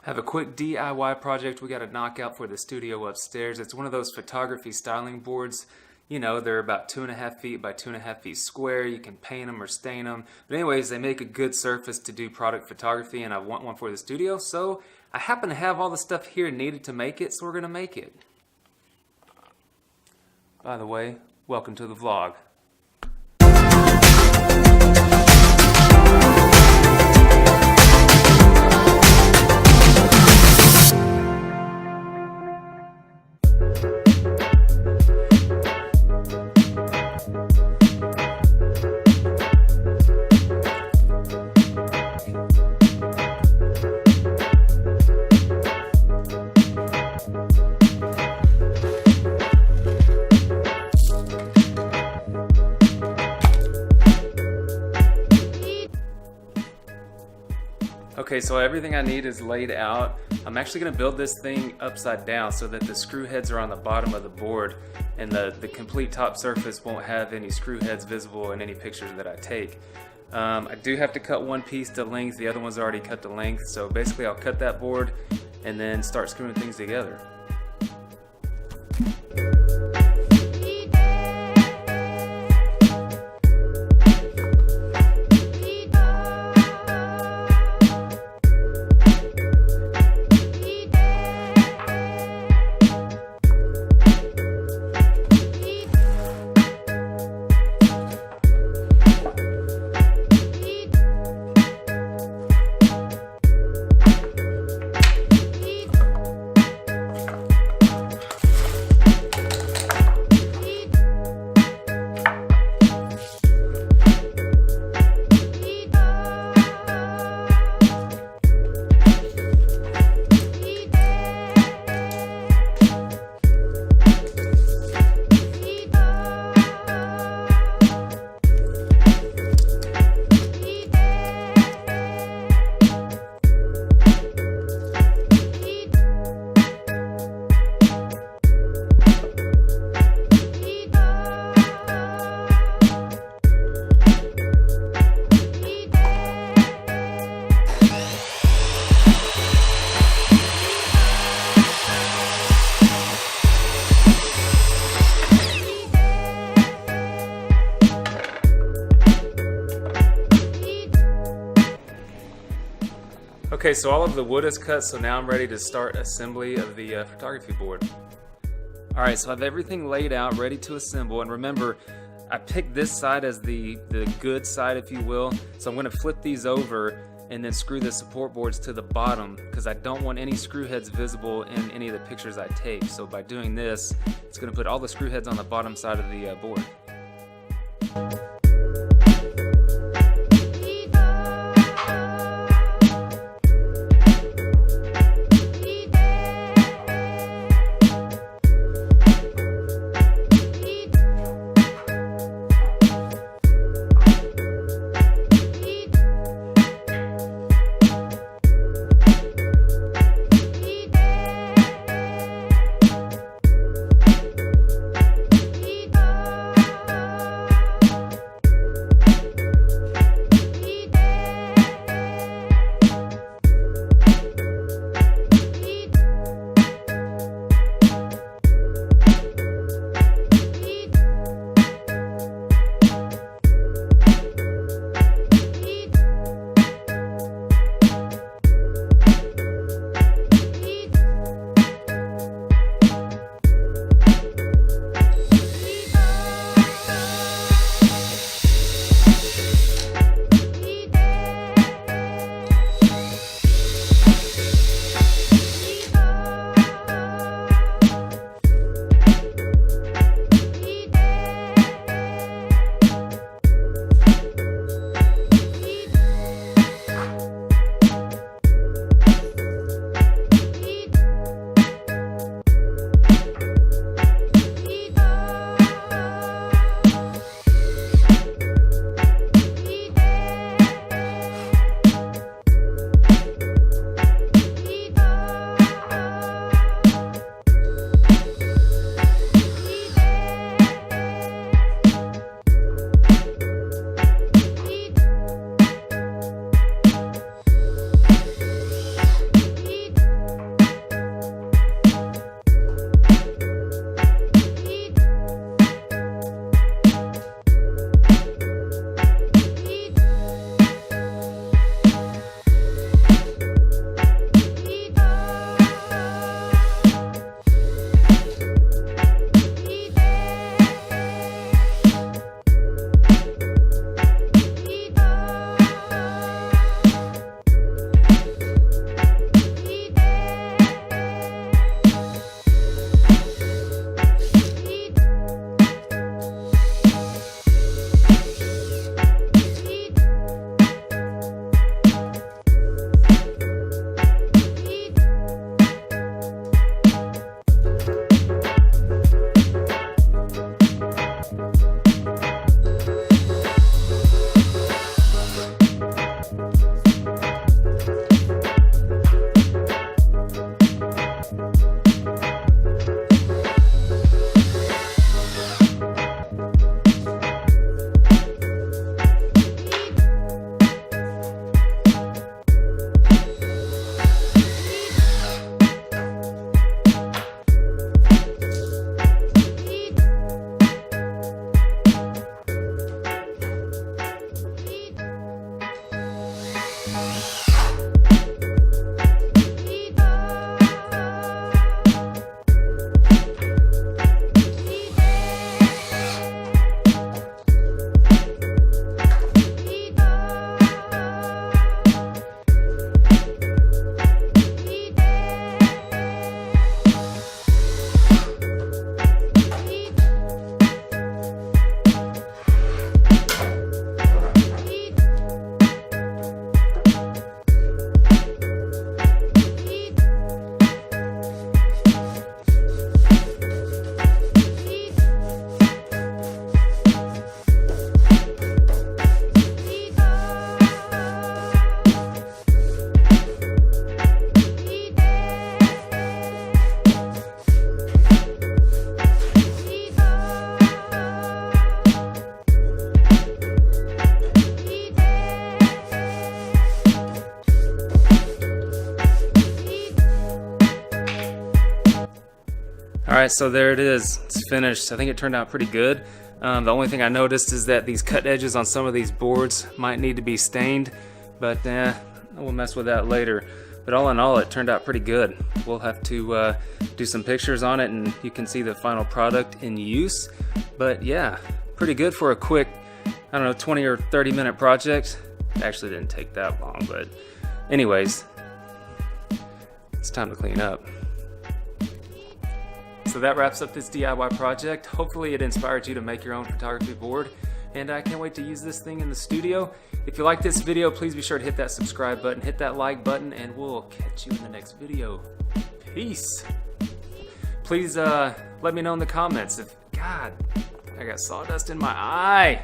Have a quick DIY project we got to knock out for the studio upstairs. It's one of those photography styling boards. You know, they're about 2.5 feet by 2.5 feet square. You can paint them or stain them. But anyways, they make a good surface to do product photography, and I want one for the studio. So I happen to have all the stuff here needed to make it, so we're going to make it. By the way, welcome to the vlog. Okay, so everything I need is laid out. I'm actually going to build this thing upside down so that the screw heads are on the bottom of the board and the complete top surface won't have any screw heads visible in any pictures that I take. I do have to cut one piece to length, the other one's already cut to length, so basically I'll cut that board and then start screwing things together. Okay, so all of the wood is cut, so now I'm ready to start assembly of the photography board. Alright, so I have everything laid out, ready to assemble, and remember, I picked this side as the good side, if you will, so I'm going to flip these over and then screw the support boards to the bottom because I don't want any screw heads visible in any of the pictures I take. So by doing this, it's going to put all the screw heads on the bottom side of the board. Alright, so there it is. It's finished. I think it turned out pretty good. The only thing I noticed is that these cut edges on some of these boards might need to be stained, but we'll mess with that later. But all in all, it turned out pretty good. We'll have to do some pictures on it and you can see the final product in use. But yeah, pretty good for a quick, I don't know, 20 or 30 minute project. It actually didn't take that long, but anyways, it's time to clean up. So that wraps up this DIY project. Hopefully it inspired you to make your own photography board, and I can't wait to use this thing in the studio. If you like this video, please be sure to hit that subscribe button, hit that like button, and we'll catch you in the next video. Peace. Please let me know in the comments if, God, I got sawdust in my eye.